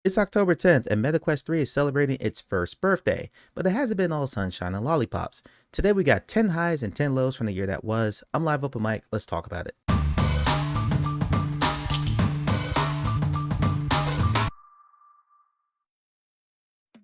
It's October 10th and MetaQuest 3 is celebrating its first birthday, but it hasn't been all sunshine and lollipops. Today we got 10 highs and 10 lows from the year that was. I'm live open mic, let's talk about it.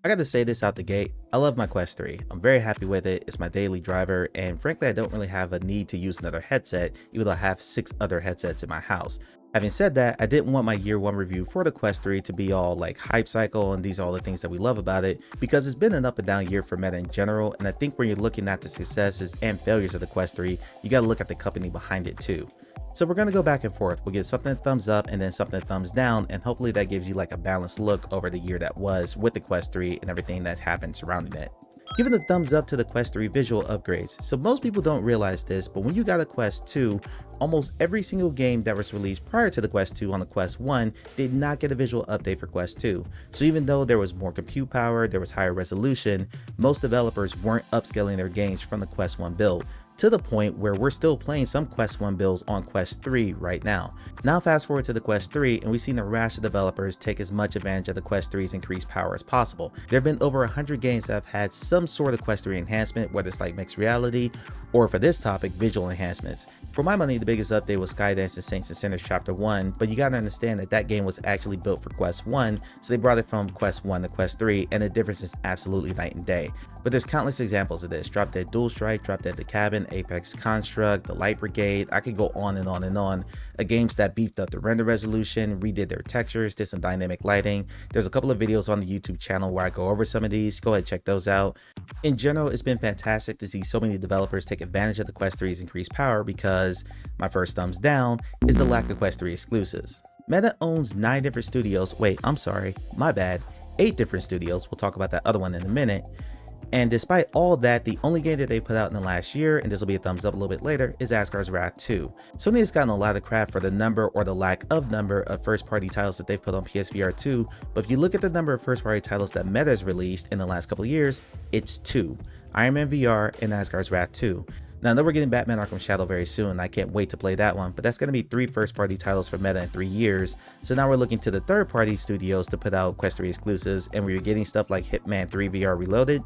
I got to say this out the gate, I love my Quest 3. I'm very happy with it, it's my daily driver, and frankly I don't really have a need to use another headset, even though I have 6 other headsets in my house. Having said that, I didn't want my year 1 review for the Quest 3 to be all like hype cycle and these are all the things that we love about it, because it's been an up and down year for Meta in general, and I think when you're looking at the successes and failures of the Quest 3, you gotta look at the company behind it too. So we're going to go back and forth. We'll get something thumbs up and then something thumbs down, and hopefully that gives you like a balanced look over the year that was with the Quest 3 and everything that happened surrounding it. Giving the thumbs up to the Quest 3 visual upgrades. So most people don't realize this, but when you got a Quest 2, almost every single game that was released prior to the Quest 2 on the Quest 1 did not get a visual update for Quest 2. So even though there was more compute power, there was higher resolution, most developers weren't upscaling their games from the Quest 1 build, to the point where we're still playing some Quest 1 builds on Quest 3 right now. Now fast forward to the Quest 3 and we've seen a rash of developers take as much advantage of the Quest 3's increased power as possible. There have been over 100 games that have had some sort of Quest 3 enhancement, whether it's like mixed reality or for this topic, visual enhancements. For my money, the biggest update was Skydance and Saints and Sinners Chapter 1, but you gotta understand that that game was actually built for Quest 1, so they brought it from Quest 1 to Quest 3, and the difference is absolutely night and day. But there's countless examples of this. Drop Dead Dual Strike, Drop Dead The Cabin, Apex Construct, The Light Brigade, I could go on and on and on. Games that beefed up the render resolution, redid their textures, did some dynamic lighting. There's a couple of videos on the YouTube channel where I go over some of these, go ahead and check those out. In general, it's been fantastic to see so many developers take advantage of the Quest 3's increased power, because my first thumbs down is the lack of Quest 3 exclusives. Meta owns 9 different studios, wait, I'm sorry, my bad, 8 different studios, we'll talk about that other one in a minute. And despite all that, the only game that they put out in the last year, and this will be a thumbs up a little bit later, is Asgard's Wrath 2. Sony has gotten a lot of crap for the number or the lack of number of first-party titles that they've put on PSVR 2, but if you look at the number of first-party titles that Meta has released in the last couple of years, it's 2. Iron Man VR and Asgard's Wrath 2. Now I know we're getting Batman Arkham Shadow very soon, I can't wait to play that one, but that's going to be 3 first-party titles for Meta in 3 years, so now we're looking to the third-party studios to put out Quest 3 exclusives, and we're getting stuff like Hitman 3 VR Reloaded.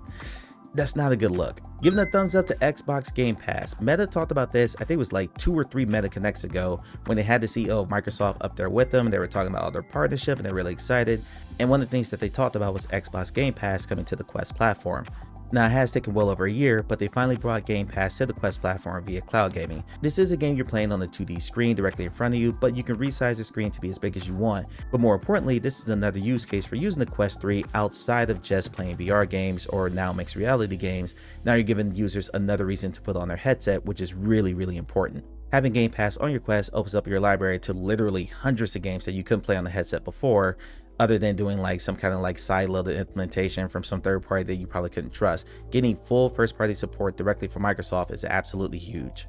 That's not a good look. Giving a thumbs up to Xbox Game Pass. Meta talked about this, I think it was like 2 or 3 Meta Connects ago, when they had the CEO of Microsoft up there with them. They were talking about all their partnership and they're really excited. And one of the things that they talked about was Xbox Game Pass coming to the Quest platform. Now it has taken well over a year, but they finally brought Game Pass to the Quest platform via cloud gaming. This is a game you're playing on the 2D screen directly in front of you, but you can resize the screen to be as big as you want. But more importantly, this is another use case for using the Quest 3 outside of just playing VR games or now mixed reality games. Now you're giving users another reason to put on their headset, which is really important. Having Game Pass on your Quest opens up your library to literally hundreds of games that you couldn't play on the headset before, other than doing like some kind of like side-loaded implementation from some third party that you probably couldn't trust. Getting full first-party support directly from Microsoft is absolutely huge.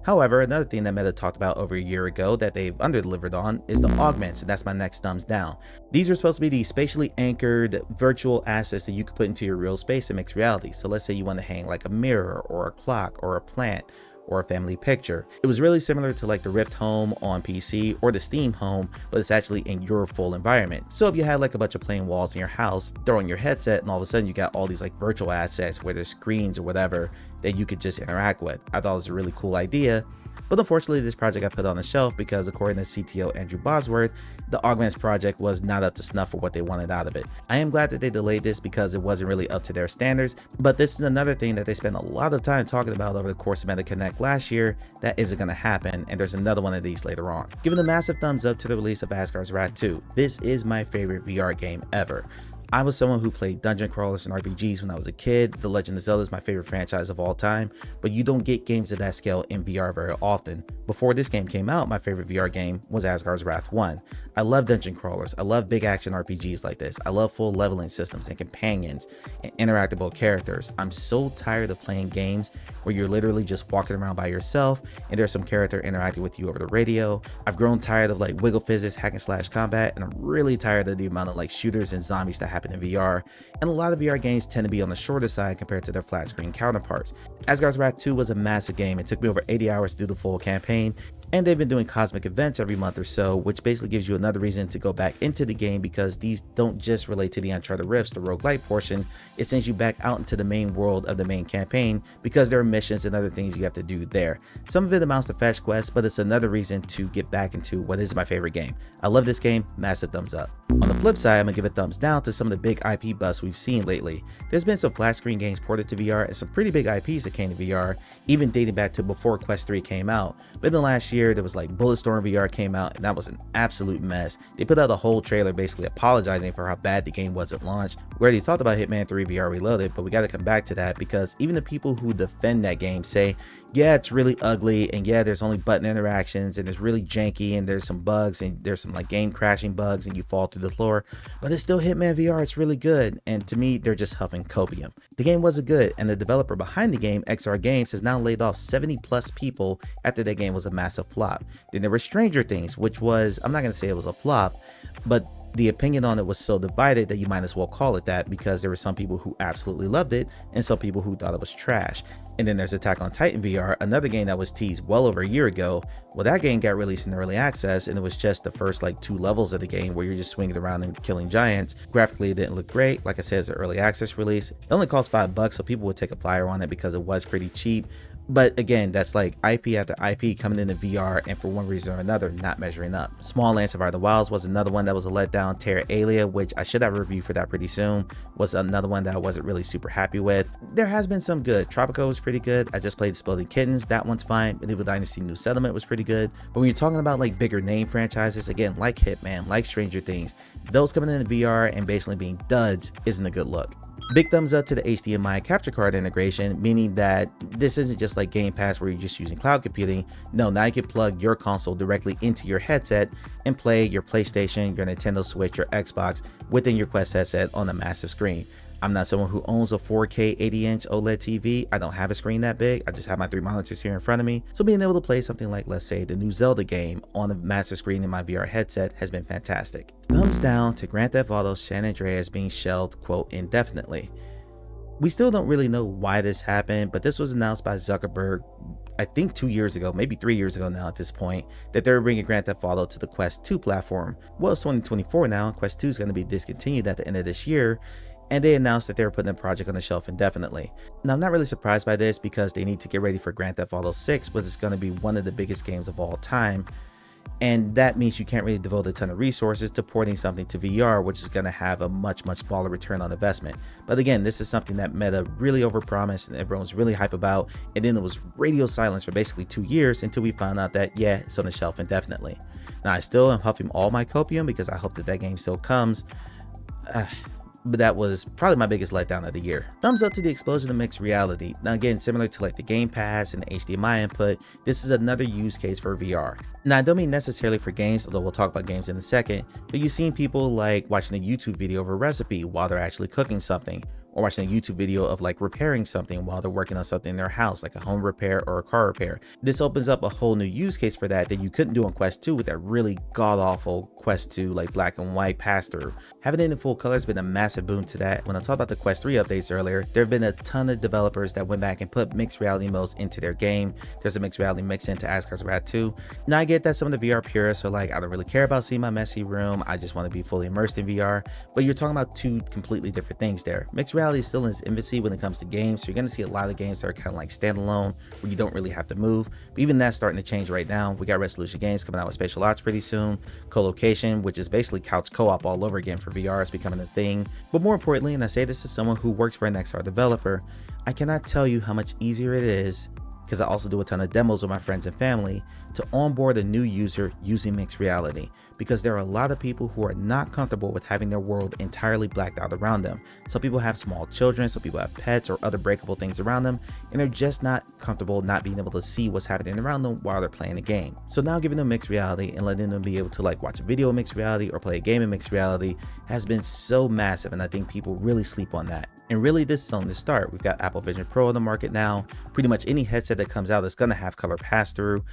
However, another thing that Meta talked about over a year ago that they've under-delivered on is the augments, and that's my next thumbs down. These are supposed to be the spatially anchored virtual assets that you could put into your real space in mixed reality. So let's say you want to hang like a mirror or a clock or a plant or a family picture. It was really similar to like the Rift Home on PC or the Steam Home, but it's actually in your full environment. So if you had like a bunch of plain walls in your house, throw in your headset and all of a sudden you got all these like virtual assets, whether screens or whatever, that you could just interact with. I thought it was a really cool idea. But unfortunately, this project got put on the shelf because according to CTO Andrew Bosworth, the Augments project was not up to snuff for what they wanted out of it. I am glad that they delayed this because it wasn't really up to their standards, but this is another thing that they spent a lot of time talking about over the course of Meta Connect last year that isn't going to happen, and there's another one of these later on. Giving a massive thumbs up to the release of Asgard's Wrath 2. This is my favorite VR game ever. I was someone who played dungeon crawlers and RPGs when I was a kid. The Legend of Zelda is my favorite franchise of all time, but you don't get games of that scale in VR very often. Before this game came out, my favorite VR game was Asgard's Wrath 1. I love dungeon crawlers, I love big action RPGs like this, I love full leveling systems and companions and interactable characters. I'm so tired of playing games where you're literally just walking around by yourself and there's some character interacting with you over the radio. I've grown tired of like wiggle physics, hack and slash combat, and I'm really tired of the amount of like shooters and zombies that happen in VR, and a lot of VR games tend to be on the shorter side compared to their flat screen counterparts. Asgard's Wrath 2 was a massive game. It took me over 80 hours to do the full campaign, And they've been doing cosmic events every month or so, which basically gives you another reason to go back into the game, because these don't just relate to the Uncharted Rifts, the roguelite portion. It sends you back out into the main world of the main campaign because there are missions and other things you have to do there. Some of it amounts to fetch quests, but it's another reason to get back into what is my favorite game. I love this game, massive thumbs up. On the flip side, I'm gonna give a thumbs down to some of the big IP busts we've seen lately. There's been some flat screen games ported to VR and some pretty big IPs that came to VR, even dating back to before Quest 3 came out. But in the last year, there was like Bulletstorm VR came out, and that was an absolute mess. They put out a whole trailer basically apologizing for how bad the game was at launch. We already talked about Hitman 3 VR Reloaded, but we gotta come back to that because even the people who defend that game say, yeah, it's really ugly, and yeah, there's only button interactions, and it's really janky, and there's some bugs, and there's some like game crashing bugs, and you fall through the floor, but it's still Hitman VR, it's really good. And to me, they're just huffing copium. The game wasn't good, and the developer behind the game, XR Games, has now laid off 70 plus people after that game was a massive flop. Then there was Stranger Things, which was, I'm not gonna say it was a flop, but the opinion on it was so divided that you might as well call it that, because there were some people who absolutely loved it and some people who thought it was trash. And then there's Attack on Titan VR, another game that was teased well over a year ago. Well, that game got released in early access, and it was just the first like 2 levels of the game where you're just swinging around and killing giants. Graphically, it didn't look great. Like I said, it's an early access release. It only cost $5, so people would take a flyer on it because it was pretty cheap. But again, that's like IP after IP coming into VR and for one reason or another not measuring up. Smallands Survive the Wilds was another one that was a letdown. Terra Alia, which I should have a review for that pretty soon, was another one that I wasn't really super happy with. There has been some good. Tropico was pretty good. I just played Exploding Kittens, that one's fine. Medieval Dynasty New Settlement was pretty good. But when you're talking about like bigger name franchises, again, like Hitman, like Stranger Things, those coming into VR and basically being duds isn't a good look. Big thumbs up to the HDMI capture card integration, meaning that this isn't just like Game Pass where you're just using cloud computing. No, now you can plug your console directly into your headset and play your PlayStation, your Nintendo Switch, your Xbox within your Quest headset on a massive screen. I'm not someone who owns a 4K 80-inch OLED TV. I don't have a screen that big. I just have my 3 monitors here in front of me. So being able to play something like, let's say, the new Zelda game on a massive screen in my VR headset has been fantastic. Thumbs down to Grand Theft Auto San Andreas being shelved, quote, indefinitely. We still don't really know why this happened, but this was announced by Zuckerberg, I think 2 years ago, maybe 3 years ago now at this point, that they're bringing Grand Theft Auto to the Quest 2 platform. Well, it's 2024 now, and Quest 2 is going to be discontinued at the end of this year, and they announced that they were putting the project on the shelf indefinitely. Now, I'm not really surprised by this because they need to get ready for Grand Theft Auto 6, but it's going to be one of the biggest games of all time. And that means you can't really devote a ton of resources to porting something to VR, which is going to have a much smaller return on investment. But again, this is something that Meta really overpromised and everyone was really hype about. And then it was radio silence for basically 2 years until we found out that, yeah, it's on the shelf indefinitely. Now, I still am huffing all my copium because I hope that that game still comes. But that was probably my biggest letdown of the year. Thumbs up to the explosion of mixed reality. Now again, similar to like the Game Pass and the HDMI input, this is another use case for VR. Now I don't mean necessarily for games, although we'll talk about games in a second, but you've seen people like watching a YouTube video of a recipe while they're actually cooking something, or watching a YouTube video of like repairing something while they're working on something in their house, like a home repair or a car repair. This opens up a whole new use case for that you couldn't do on Quest 2 with that really god-awful Quest 2 like black and white pass-through. Having it in full color has been a massive boon to that. When I talked about the Quest 3 updates earlier, there have been a ton of developers that went back and put mixed reality modes into their game. There's a mixed reality mix into Asgard's Wrath 2. Now I get that some of the VR purists are like, I don't really care about seeing my messy room, I just want to be fully immersed in VR. But you're talking about 2 completely different things there. Mixed reality is still in its infancy when it comes to games, so you're going to see a lot of games that are kind of like standalone where you don't really have to move, but even that's starting to change right now. We got Resolution Games coming out with Spatial Ops pretty soon. Co-location, which is basically couch co-op all over again for VR, is becoming a thing. But more importantly, and I say this as someone who works for an XR developer, I cannot tell you how much easier it is, because I also do a ton of demos with my friends and family, to onboard a new user using mixed reality, because there are a lot of people who are not comfortable with having their world entirely blacked out around them. Some people have small children, some people have pets or other breakable things around them, and they're just not comfortable not being able to see what's happening around them while they're playing a game. So now giving them mixed reality and letting them be able to like watch a video in mixed reality or play a game in mixed reality has been so massive, and I think people really sleep on that. And really, this is only the start. We've got Apple Vision Pro on the market now. Pretty much any headset that comes out is going to have color pass-through.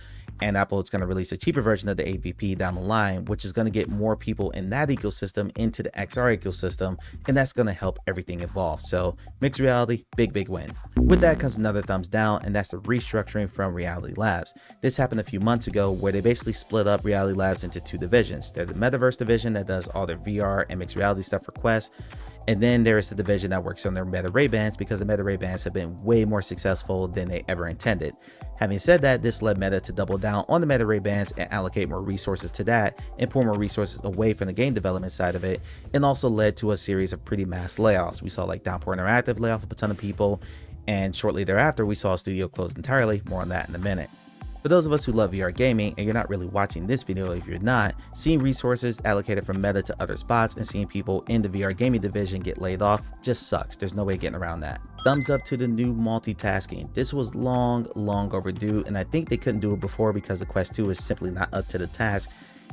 And Apple is going to release a cheaper version of the AVP down the line, which is going to get more people in that ecosystem into the XR ecosystem, and that's going to help everything evolve. So mixed reality, big win. With that comes another thumbs down, and that's the restructuring from Reality Labs. This happened a few months ago where they basically split up Reality Labs into two divisions. There's the Metaverse division that does all their VR and mixed reality stuff for Quest, and then there is the division that works on their Meta Ray-Bans, because the Meta Ray-Bans have been way more successful than they ever intended. Having said that, this led Meta to double down on the Meta Ray-Bans and allocate more resources to that and pour more resources away from the game development side of it, and also led to a series of pretty mass layoffs. We saw like Downpour Interactive lay off a ton of people, and shortly thereafter we saw a studio close entirely. More on that in a minute. For those of us who love VR gaming, and you're not really watching this video if you're not, seeing resources allocated from Meta to other spots and seeing people in the VR gaming division get laid off just sucks. There's no way getting around that. Thumbs up to the new multitasking. This was long overdue, and I think they couldn't do it before because the Quest 2 is simply not up to the task.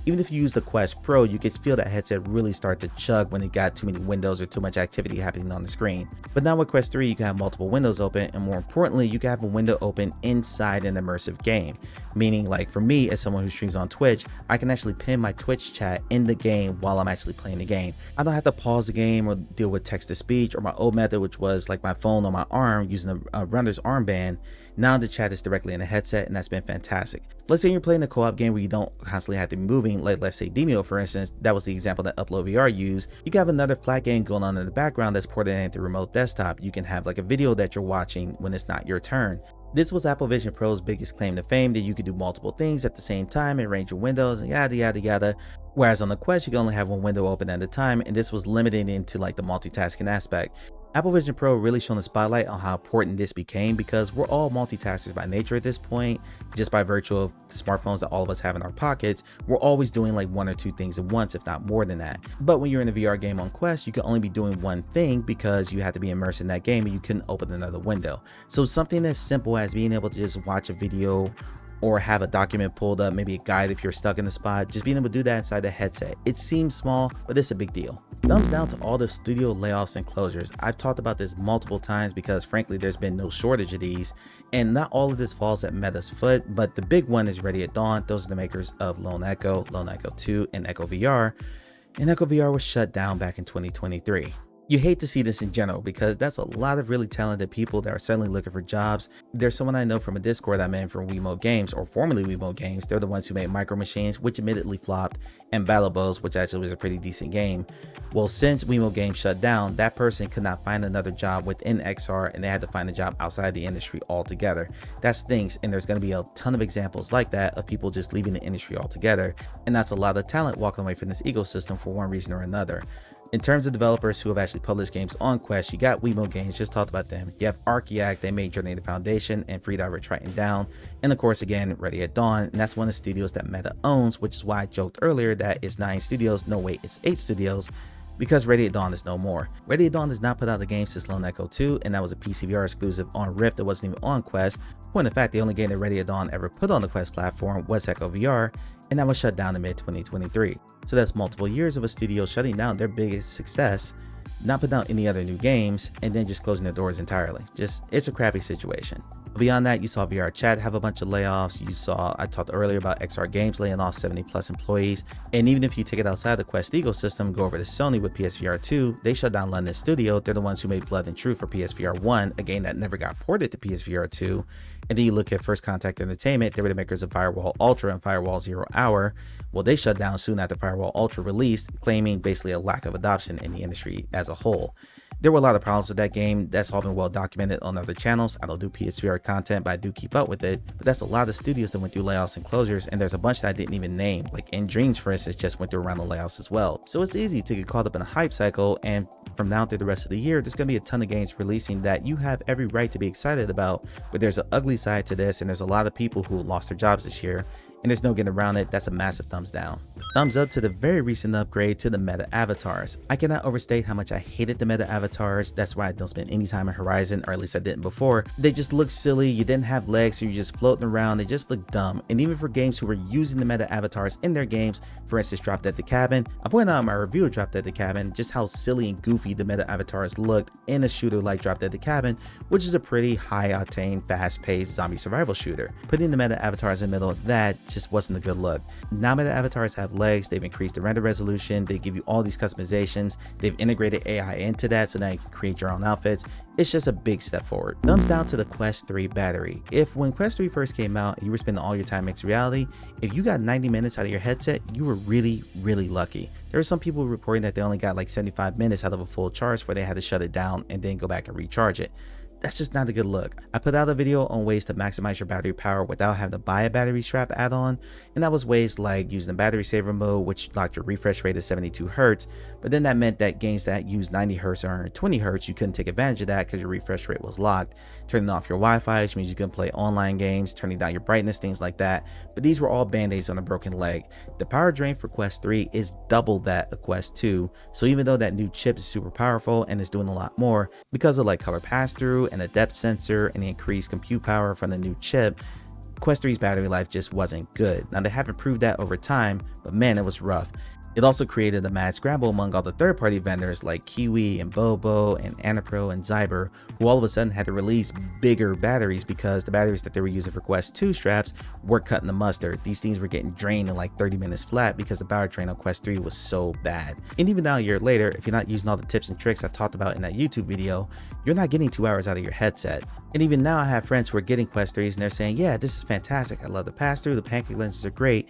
Even if you use the Quest Pro, you could feel that headset really start to chug when it got too many windows or too much activity happening on the screen. But now with Quest 3, you can have multiple windows open, and more importantly, you can have a window open inside an immersive game. Meaning, like for me, as someone who streams on Twitch, I can actually pin my Twitch chat in the game while I'm actually playing the game. I don't have to pause the game or deal with text-to-speech or my old method, which was like my phone on my arm using a runner's armband. Now the chat is directly in the headset, and that's been fantastic. Let's say you're playing a co-op game where you don't constantly have to be moving, like let's say Demeo for instance. That was the example that Upload VR used. You can have another flat game going on in the background that's ported into remote desktop. You can have like a video that you're watching when it's not your turn. This was Apple Vision Pro's biggest claim to fame, that you could do multiple things at the same time and range your windows and yada. Whereas on the Quest, you can only have one window open at a time, and this was limited into like the multitasking aspect. Apple Vision Pro really shone the spotlight on how important this became, because we're all multitaskers by nature at this point. Just by virtue of the smartphones that all of us have in our pockets, we're always doing like one or two things at once, if not more than that. But when you're in a VR game on Quest, you can only be doing one thing because you have to be immersed in that game and you couldn't open another window. So something as simple as being able to just watch a video or have a document pulled up, maybe a guide if you're stuck in the spot, just being able to do that inside the headset. It seems small, but it's a big deal. Thumbs down to all the studio layoffs and closures. I've talked about this multiple times because frankly, there's been no shortage of these, and not all of this falls at Meta's foot, but the big one is Ready at Dawn. Those are the makers of Lone Echo, Lone Echo 2, and Echo VR. And Echo VR was shut down back in 2023. You hate to see this in general because that's a lot of really talented people that are suddenly looking for jobs. There's someone I know from a Discord I'm in from Wiimote Games, or formerly Wiimote Games. They're the ones who made Micro Machines, which admittedly flopped, and Battle Bows, which actually was a pretty decent game. Well, since Wiimote Games shut down, that person could not find another job within XR, and they had to find a job outside the industry altogether. That stinks, and there's going to be a ton of examples like that of people just leaving the industry altogether, and that's a lot of talent walking away from this ecosystem for one reason or another. In terms of developers who have actually published games on Quest, you got Wiimote Games, just talked about them. You have Archiac, they made Journey to Foundation and Freediver Triton Down. And of course, again, Ready at Dawn. And that's one of the studios that Meta owns, which is why I joked earlier that it's 9 studios. No, wait, it's 8 studios, because Ready at Dawn is no more. Ready at Dawn has not put out a game since Lone Echo 2, and that was a PCVR exclusive on Rift that wasn't even on Quest. Point of fact, the only game that Ready at Dawn ever put on the Quest platform was Echo VR, and that was shut down in mid-2023. So that's multiple years of a studio shutting down their biggest success, not putting out any other new games, and then just closing their doors entirely. It's a crappy situation. Beyond that, you saw VR Chat have a bunch of layoffs. You saw, I talked earlier about XR Games laying off 70 plus employees. And even if you take it outside the Quest ecosystem, go over to Sony with PSVR 2, they shut down London Studio. They're the ones who made Blood and Truth for PSVR 1, a game that never got ported to PSVR 2. And then you look at First Contact Entertainment, they were the makers of Firewall Ultra and Firewall Zero Hour. Well, they shut down soon after Firewall Ultra released, claiming basically a lack of adoption in the industry as a whole. There were a lot of problems with that game. That's all been well documented on other channels. I don't do PSVR content, but I do keep up with it. But that's a lot of studios that went through layoffs and closures, and there's a bunch that I didn't even name. Like In Dreams, for instance, just went through a round of layoffs as well. So it's easy to get caught up in a hype cycle, and from now through the rest of the year, there's going to be a ton of games releasing that you have every right to be excited about. But there's an ugly side to this, and there's a lot of people who lost their jobs this year. and there's no getting around it. That's a massive thumbs down. Thumbs up to the very recent upgrade to the meta avatars. I cannot overstate how much I hated the meta avatars. That's why I don't spend any time in Horizon, or at least I didn't before. They just look silly. You didn't have legs, so you're just floating around. They just look dumb. And even for games who were using the meta avatars in their games, for instance, Drop Dead the Cabin, I pointed out in my review of Drop Dead the Cabin just how silly and goofy the meta avatars looked in a shooter like Drop Dead the Cabin, which is a pretty high octane, fast paced zombie survival shooter. Putting the meta avatars in the middle of that just wasn't a good look. Now meta avatars have legs, they've increased the render resolution, they give you all these customizations, they've integrated AI into that so now you can create your own outfits. It's just a big step forward. Thumbs down to the Quest 3 battery. If when Quest 3 first came out and you were spending all your time in mixed reality, if you got 90 minutes out of your headset, you were really lucky. There were some people reporting that they only got like 75 minutes out of a full charge before they had to shut it down and then go back and recharge it. That's just not a good look. I put out a video on ways to maximize your battery power without having to buy a battery strap add-on, and that was ways like using the battery saver mode, which locked your refresh rate to 72 Hz, but then that meant that games that use 90 Hz or 20 Hz, you couldn't take advantage of that because your refresh rate was locked. Turning off your Wi-Fi, which means you couldn't play online games, turning down your brightness, things like that, but these were all band-aids on a broken leg. The power drain for Quest 3 is double that of Quest 2, so even though that new chip is super powerful and is doing a lot more, because of like color pass-through and the depth sensor and the increased compute power from the new chip, Quest 3's battery life just wasn't good. Now they have improved that over time, but man, it was rough. It also created a mad scramble among all the third-party vendors like Kiwi and Bobo and Anapro and Zyber, who all of a sudden had to release bigger batteries because the batteries that they were using for Quest 2 straps were cutting the mustard. These things were getting drained in like 30 minutes flat because the power drain on Quest 3 was so bad. And even now a year later, if you're not using all the tips and tricks I talked about in that YouTube video, you're not getting 2 hours out of your headset. And even now I have friends who are getting Quest 3s and they're saying, yeah, this is fantastic. I love the pass-through, the pancake lenses are great.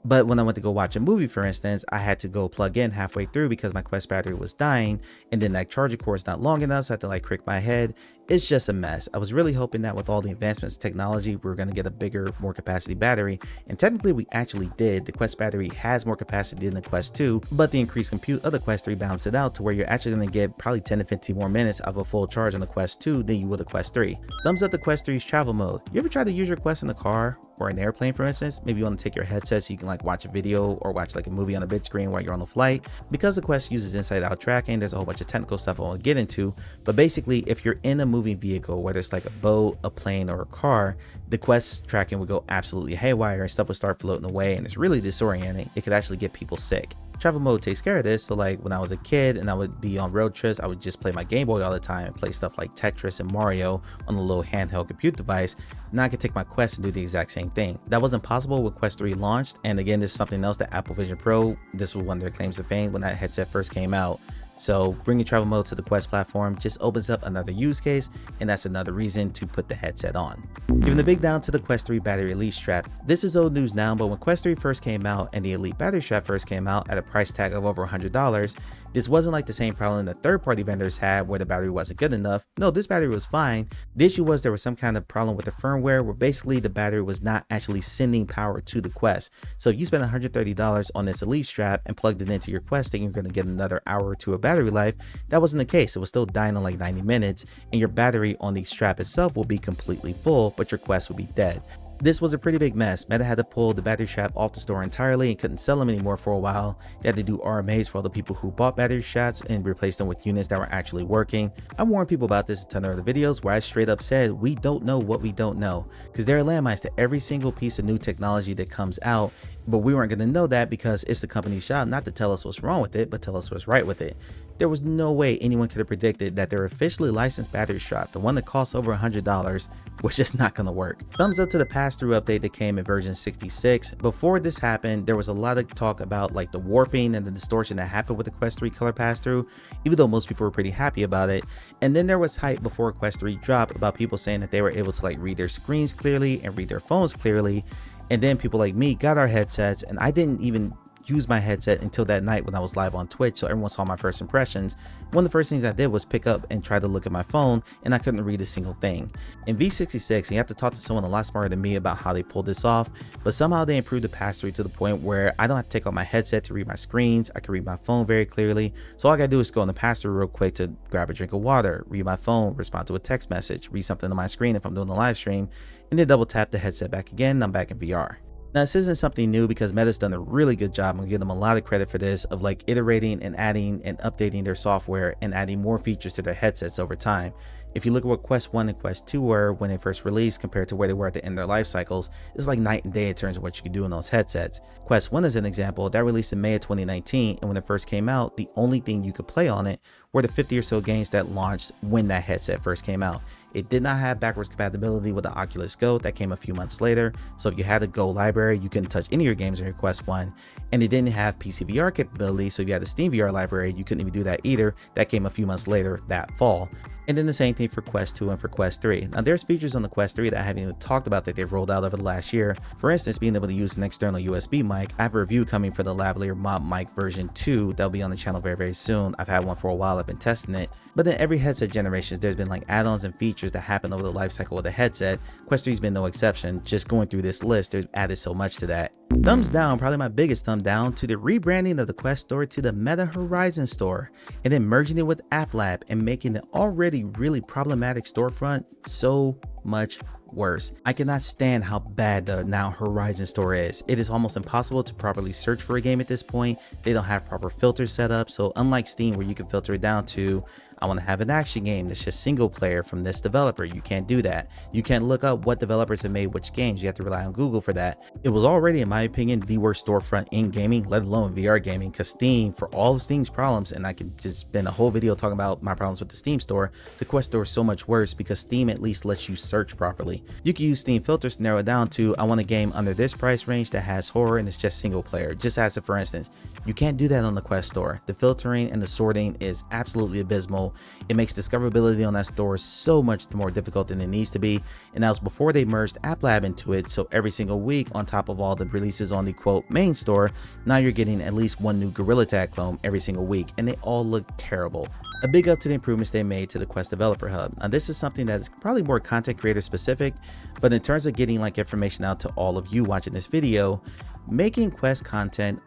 But when I went to go watch a movie, for instance, I had to go plug in halfway through because my Quest battery was dying, and then that charger cord is not long enough, so I had to like crick my head. It's just a mess. I was really hoping that with all the advancements in technology, we were going to get a bigger, more capacity battery, and technically we actually did. The Quest battery has more capacity than the Quest 2, but the increased compute of the Quest 3 balanced it out to where you're actually going to get probably 10 to 15 more minutes of a full charge on the Quest 2 than you would the Quest 3. Thumbs up the Quest 3's travel mode. You ever try to use your Quest in the car or an airplane, for instance? Maybe you want to take your headset so you can like watch a video or watch like a movie on a big screen while you're on the flight. Because the Quest uses inside out tracking, there's a whole bunch of technical stuff I won't get into, but basically if you're in a moving vehicle, whether it's like a boat, a plane, or a car, the Quest tracking would go absolutely haywire and stuff would start floating away, and it's really disorienting. It could actually get people sick. Travel mode takes care of this, so like when I was a kid and I would be on road trips, I would just play my Game Boy all the time and play stuff like Tetris and Mario on the little handheld compute device. Now I could take my Quest and do the exact same thing. That wasn't possible when Quest 3 launched, and again, this is something else that Apple Vision Pro, this was one of their claims to fame when that headset first came out. So bringing travel mode to the Quest platform just opens up another use case, and that's another reason to put the headset on. Giving the big down to the Quest 3 battery Elite strap. This is old news now, but when Quest 3 first came out and the Elite battery strap first came out at a price tag of over $100, this wasn't like the same problem that third-party vendors had where the battery wasn't good enough. No, this battery was fine. The issue was there was some kind of problem with the firmware where basically the battery was not actually sending power to the Quest. So if you spent $130 on this Elite strap and plugged it into your Quest thinking you're going to get another hour or two of battery life, that wasn't the case. It was still dying in like 90 minutes, and your battery on the strap itself will be completely full, but your Quest will be dead. This was a pretty big mess. Meta had to pull the battery strap off the store entirely and couldn't sell them anymore for a while. They had to do RMAs for all the people who bought battery straps and replace them with units that were actually working. I warned people about this in a ton of other videos where I straight up said we don't know what we don't know, because there are landmines to every single piece of new technology that comes out, but we weren't going to know that because it's the company's job not to tell us what's wrong with it, but tell us what's right with it. There was no way anyone could have predicted that their officially licensed battery strap, the one that costs over $100, was just not going to work. Thumbs up to the pass-through update that came in version 66. Before this happened, there was a lot of talk about like the warping and the distortion that happened with the Quest 3 color pass-through, even though most people were pretty happy about it. And then there was hype before Quest 3 dropped about people saying that they were able to like read their screens clearly and read their phones clearly. And then people like me got our headsets, and I didn't even use my headset until that night when I was live on Twitch, so everyone saw my first impressions. One of the first things I did was pick up and try to look at my phone, and I couldn't read a single thing. In V66, you have to talk to someone a lot smarter than me about how they pulled this off, but somehow they improved the pass-through to the point where I don't have to take off my headset to read my screens. I can read my phone very clearly, so all I gotta do is go in the pass-through real quick to grab a drink of water, read my phone, respond to a text message, read something on my screen if I'm doing the live stream, and then double tap the headset back again, and I'm back in VR. Now, this isn't something new because Meta's done a really good job. I'm gonna give them a lot of credit for this, of like iterating and adding and updating their software and adding more features to their headsets over time. If you look at what Quest 1 and Quest 2 were when they first released compared to where they were at the end of their life cycles, it's like night and day in terms of what you can do in those headsets. Quest 1 is an example that released in May of 2019, and when it first came out, the only thing you could play on it were the 50 or so games that launched when that headset first came out. It did not have backwards compatibility with the Oculus Go that came a few months later, so if you had a Go library, you couldn't touch any of your games on your Quest 1, and it didn't have PC VR capability, so if you had the Steam VR library, you couldn't even do that either. That came a few months later that fall. And then the same thing for Quest 2 and for Quest 3. Now there's features on the Quest 3 that I haven't even talked about that they've rolled out over the last year. For instance, being able to use an external USB mic. I have a review coming for the Lavalier Mop Mic version 2 that'll be on the channel very soon. I've had one for a while, I've been testing it. But then every headset generation, there's been like add-ons and features that happen over the life cycle of the headset. Quest 3's been no exception. Just going through this list, they've added so much to that. Thumbs down, probably my biggest thumb down, to the rebranding of the Quest store to the Meta Horizon store, and then merging it with App Lab and making the already really problematic storefront so much worse. I cannot stand how bad the now Horizon store is. It is almost impossible to properly search for a game at this point. They don't have proper filters set up, so unlike Steam where you can filter it down to, I want to have an action game that's just single player from this developer, you can't do that. You can't look up what developers have made which games. You have to rely on Google for that. It was already, in my opinion, the worst storefront in gaming, let alone VR gaming, because Steam, for all of Steam's problems, and I could just spend a whole video talking about my problems with the Steam store, the Quest store is so much worse because Steam at least lets you search properly. You can use Steam filters to narrow it down to, I want a game under this price range that has horror and it's just single player, just as a for instance. You can't do that on the Quest store. The filtering and the sorting is absolutely abysmal. It makes discoverability on that store so much more difficult than it needs to be. And that was before they merged App Lab into it. So every single week, on top of all the releases on the quote main store, now you're getting at least one new Gorilla Tag clone every single week, and they all look terrible. A big up to the improvements they made to the Quest Developer Hub. Now this is something that is probably more content creator specific, but in terms of getting like information out to all of you watching this video, making Quest content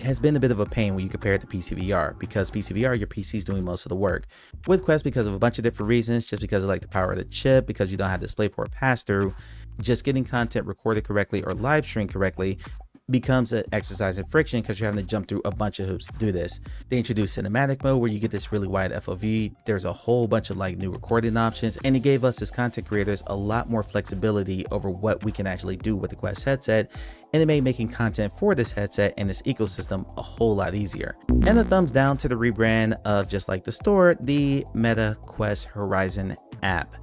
has been a bit of a pain when you compare it to PCVR, because PCVR, your PC is doing most of the work. With Quest, because of a bunch of different reasons, just because of like the power of the chip, because you don't have DisplayPort pass through, just getting content recorded correctly or live streamed correctly becomes an exercise in friction because you're having to jump through a bunch of hoops to do this. They introduced cinematic mode where you get this really wide FOV. There's a whole bunch of like new recording options, and it gave us as content creators a lot more flexibility over what we can actually do with the Quest headset, and it made making content for this headset and this ecosystem a whole lot easier. And a thumbs down to the rebrand of, just like the store, the Meta Quest Horizon app.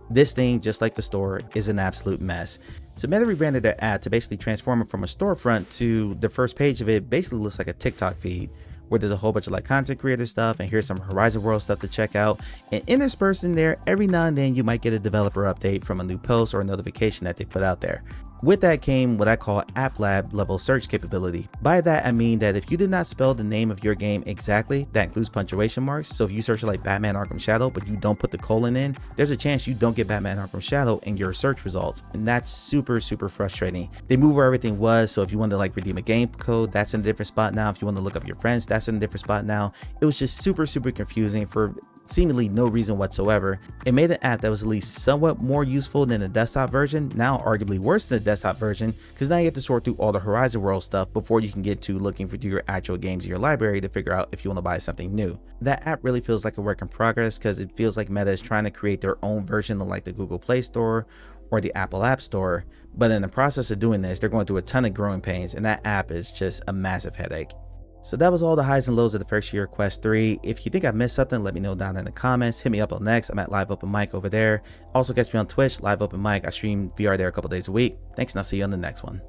This thing, just like the store, is an absolute mess. So Meta rebranded their app to basically transform it from a storefront to the first page of it basically looks like a TikTok feed, where there's a whole bunch of like content creator stuff, and here's some Horizon World stuff to check out. And interspersed in there, every now and then you might get a developer update from a new post or a notification that they put out there. With that came what I call App Lab level search capability. By that I mean that if you did not spell the name of your game exactly, that includes punctuation marks. So if you search like Batman Arkham Shadow but you don't put the colon in, there's a chance you don't get Batman Arkham Shadow in your search results, and that's super frustrating. They moved where everything was, so if you want to like redeem a game code, that's in a different spot now. If you want to look up your friends, that's in a different spot now. It was just super confusing for seemingly no reason whatsoever. It made an app that was at least somewhat more useful than the desktop version, now arguably worse than the desktop version, because now you have to sort through all the Horizon World stuff before you can get to looking for your actual games in your library to figure out if you want to buy something new. That app really feels like a work in progress, because it feels like Meta is trying to create their own version of like the Google Play Store or the Apple App Store, but in the process of doing this, they're going through a ton of growing pains, and that app is just a massive headache. So that was all the highs and lows of the first year of Quest 3. If you think I missed something, let me know down in the comments. Hit me up on Next. I'm at Live Open Mic over there. Also catch me on Twitch, Live Open Mic. I stream VR there a couple days a week. Thanks, and I'll see you on the next one.